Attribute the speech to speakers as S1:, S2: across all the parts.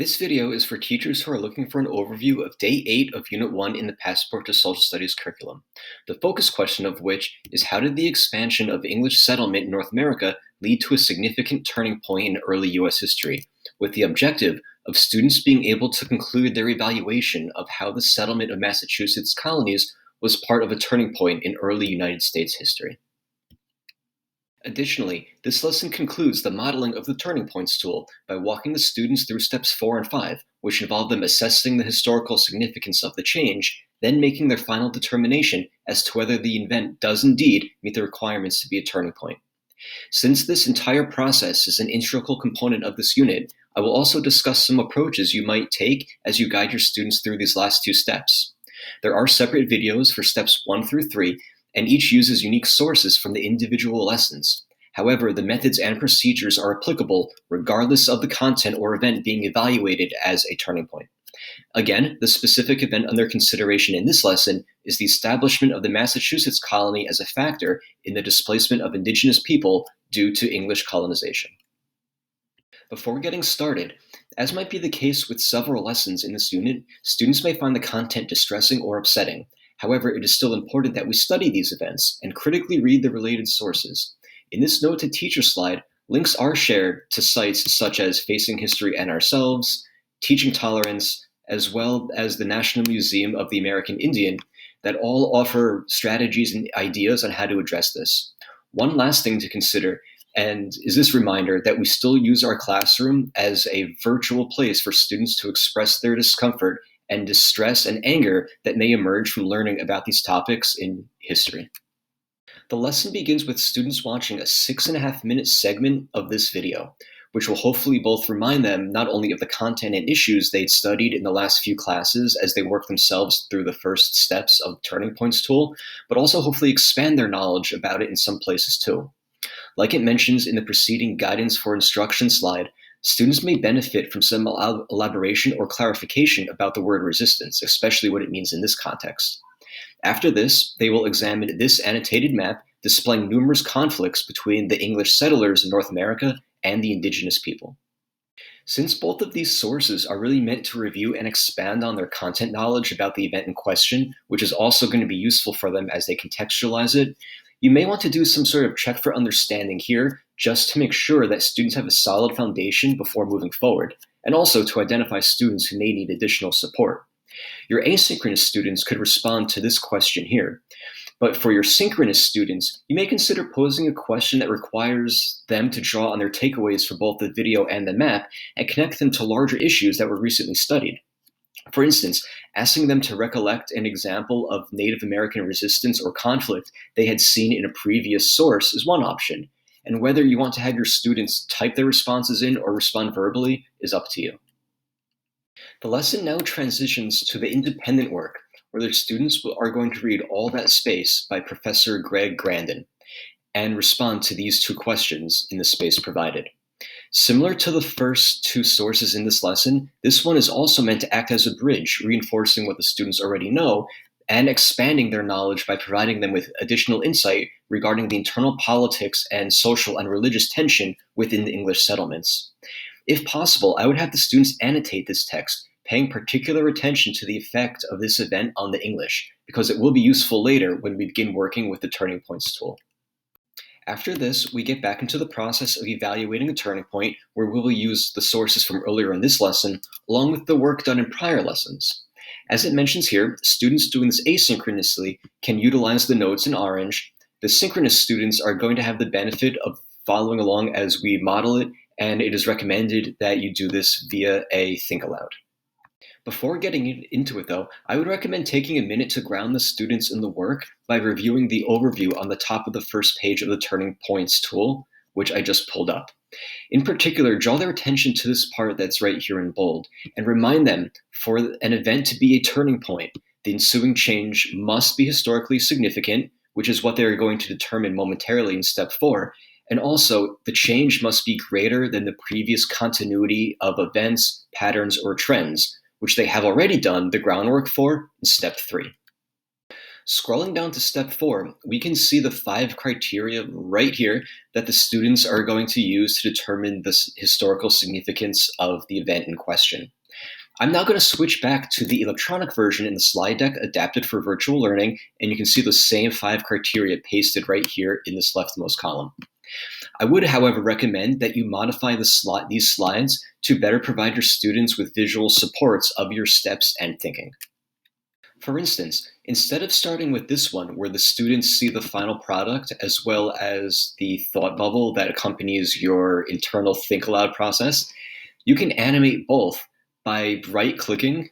S1: This video is for teachers who are looking for an overview of Day 8 of Unit 1 in the Passport to Social Studies curriculum, the focus question of which is how did the expansion of English settlement in North America lead to a significant turning point in early U.S. history, with the objective of students being able to conclude their evaluation of how the settlement of Massachusetts colonies was part of a turning point in early United States history. Additionally, this lesson concludes the modeling of the Turning Points tool by walking the students through steps 4 and 5, which involve them assessing the historical significance of the change, then making their final determination as to whether the event does indeed meet the requirements to be a turning point. Since this entire process is an integral component of this unit, I will also discuss some approaches you might take as you guide your students through these last two steps. There are separate videos for steps 1 through 3, and each uses unique sources from the individual lessons. However, the methods and procedures are applicable regardless of the content or event being evaluated as a turning point. Again, the specific event under consideration in this lesson is the establishment of the Massachusetts colony as a factor in the displacement of indigenous people due to English colonization. Before getting started, as might be the case with several lessons in this unit, students may find the content distressing or upsetting. However, it is still important that we study these events and critically read the related sources. In this Note to Teacher slide, links are shared to sites such as Facing History and Ourselves, Teaching Tolerance, as well as the National Museum of the American Indian, that all offer strategies and ideas on how to address this. One last thing to consider and is this reminder that we still use our classroom as a virtual place for students to express their discomfort and distress and anger that may emerge from learning about these topics in history. The lesson begins with students watching a 6.5-minute segment of this video, which will hopefully both remind them not only of the content and issues they'd studied in the last few classes as they work themselves through the first steps of Turning Points tool, but also hopefully expand their knowledge about it in some places too. Like it mentions in the preceding Guidance for Instruction slide, students may benefit from some elaboration or clarification about the word resistance, especially what it means in this context. After this, they will examine this annotated map displaying numerous conflicts between the English settlers in North America and the indigenous people. Since both of these sources are really meant to review and expand on their content knowledge about the event in question, which is also going to be useful for them as they contextualize it, you may want to do some sort of check for understanding here just to make sure that students have a solid foundation before moving forward, and also to identify students who may need additional support. Your asynchronous students could respond to this question here, but for your synchronous students, you may consider posing a question that requires them to draw on their takeaways for both the video and the map and connect them to larger issues that were recently studied. For instance, asking them to recollect an example of Native American resistance or conflict they had seen in a previous source is one option, and whether you want to have your students type their responses in or respond verbally is up to you. The lesson now transitions to the independent work, where the students are going to read All That Space by Professor Greg Grandin and respond to these two questions in the space provided. Similar to the first two sources in this lesson, this one is also meant to act as a bridge, reinforcing what the students already know and expanding their knowledge by providing them with additional insight regarding the internal politics and social and religious tension within the English settlements. If possible, I would have the students annotate this text, paying particular attention to the effect of this event on the English, because it will be useful later when we begin working with the Turning Points tool. After this, we get back into the process of evaluating a turning point where we will use the sources from earlier in this lesson, along with the work done in prior lessons. As it mentions here, students doing this asynchronously can utilize the notes in orange. The synchronous students are going to have the benefit of following along as we model it, and it is recommended that you do this via a think aloud. Before getting into it though, I would recommend taking a minute to ground the students in the work by reviewing the overview on the top of the first page of the Turning Points tool, which I just pulled up. In particular, draw their attention to this part that's right here in bold, and remind them for an event to be a turning point, the ensuing change must be historically significant, which is what they're going to determine momentarily in step 4, and also the change must be greater than the previous continuity of events, patterns, or trends, which they have already done the groundwork for in step 3. Scrolling down to step 4, we can see the 5 criteria right here that the students are going to use to determine the historical significance of the event in question. I'm now going to switch back to the electronic version in the slide deck adapted for virtual learning, and you can see the same 5 criteria pasted right here in this leftmost column. I would, however, recommend that you modify these slides to better provide your students with visual supports of your steps and thinking. For instance, instead of starting with this one where the students see the final product as well as the thought bubble that accompanies your internal think aloud process, you can animate both by right-clicking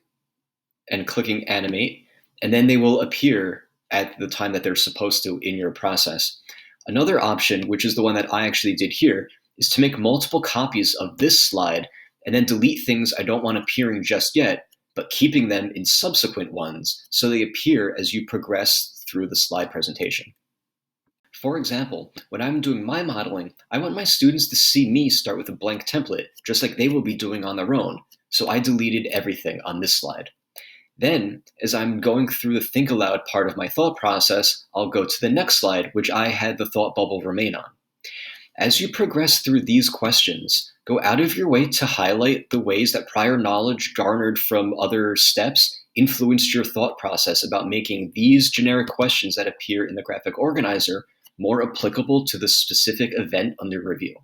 S1: and clicking animate, and then they will appear at the time that they're supposed to in your process. Another option, which is the one that I actually did here, is to make multiple copies of this slide and then delete things I don't want appearing just yet, but keeping them in subsequent ones so they appear as you progress through the slide presentation. For example, when I'm doing my modeling, I want my students to see me start with a blank template, just like they will be doing on their own, so I deleted everything on this slide. Then, as I'm going through the think aloud part of my thought process, I'll go to the next slide, which I had the thought bubble remain on. As you progress through these questions, go out of your way to highlight the ways that prior knowledge garnered from other steps influenced your thought process about making these generic questions that appear in the graphic organizer more applicable to the specific event under review.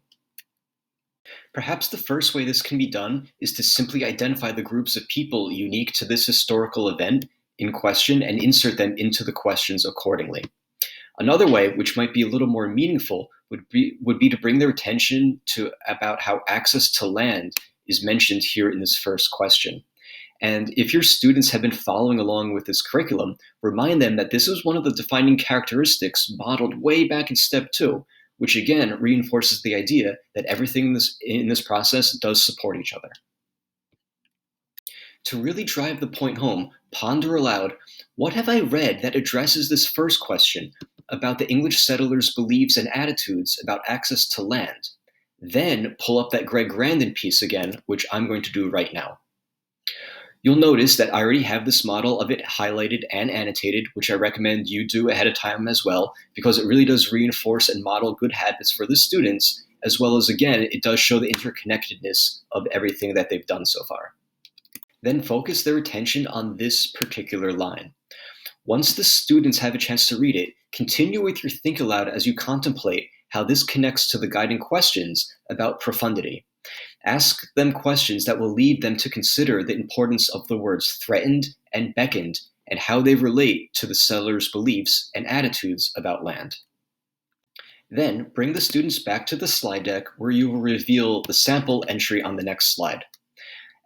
S1: Perhaps the first way this can be done is to simply identify the groups of people unique to this historical event in question and insert them into the questions accordingly. Another way, which might be a little more meaningful, would be to bring their attention to about how access to land is mentioned here in this first question. And if your students have been following along with this curriculum, remind them that this is one of the defining characteristics modeled way back in step 2, which again reinforces the idea that everything in this process does support each other. To really drive the point home, ponder aloud, what have I read that addresses this first question about the English settlers' beliefs and attitudes about access to land? Then pull up that Greg Grandin piece again, which I'm going to do right now. You'll notice that I already have this model of it highlighted and annotated, which I recommend you do ahead of time as well, because it really does reinforce and model good habits for the students, as well as, again, it does show the interconnectedness of everything that they've done so far. Then focus their attention on this particular line. Once the students have a chance to read it, continue with your think aloud as you contemplate how this connects to the guiding questions about profundity. Ask them questions that will lead them to consider the importance of the words threatened and beckoned and how they relate to the settlers' beliefs and attitudes about land. Then bring the students back to the slide deck where you will reveal the sample entry on the next slide.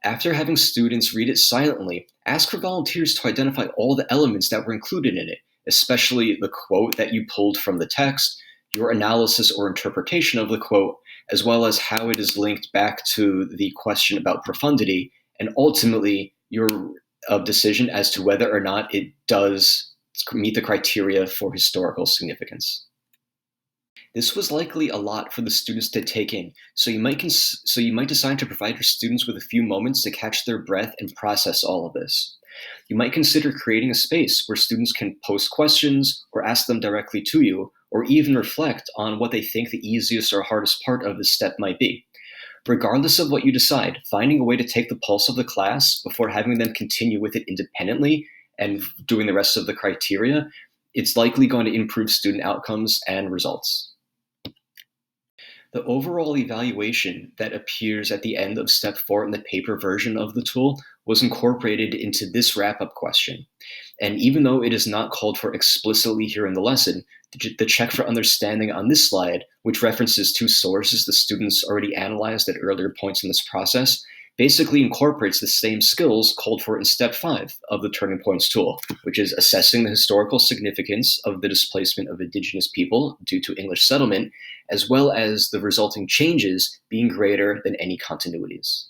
S1: After having students read it silently, ask for volunteers to identify all the elements that were included in it, especially the quote that you pulled from the text, your analysis or interpretation of the quote, as well as how it is linked back to the question about profundity, and ultimately your decision as to whether or not it does meet the criteria for historical significance. This was likely a lot for the students to take in, so you might decide to provide your students with a few moments to catch their breath and process all of this. You might consider creating a space where students can post questions or ask them directly to you, or even reflect on what they think the easiest or hardest part of this step might be. Regardless of what you decide, finding a way to take the pulse of the class before having them continue with it independently and doing the rest of the criteria, it's likely going to improve student outcomes and results. The overall evaluation that appears at the end of step 4 in the paper version of the tool was incorporated into this wrap-up question. And even though it is not called for explicitly here in the lesson, the check for understanding on this slide, which references 2 sources the students already analyzed at earlier points in this process, basically incorporates the same skills called for in step 5 of the Turning Points tool, which is assessing the historical significance of the displacement of Indigenous people due to English settlement, as well as the resulting changes being greater than any continuities.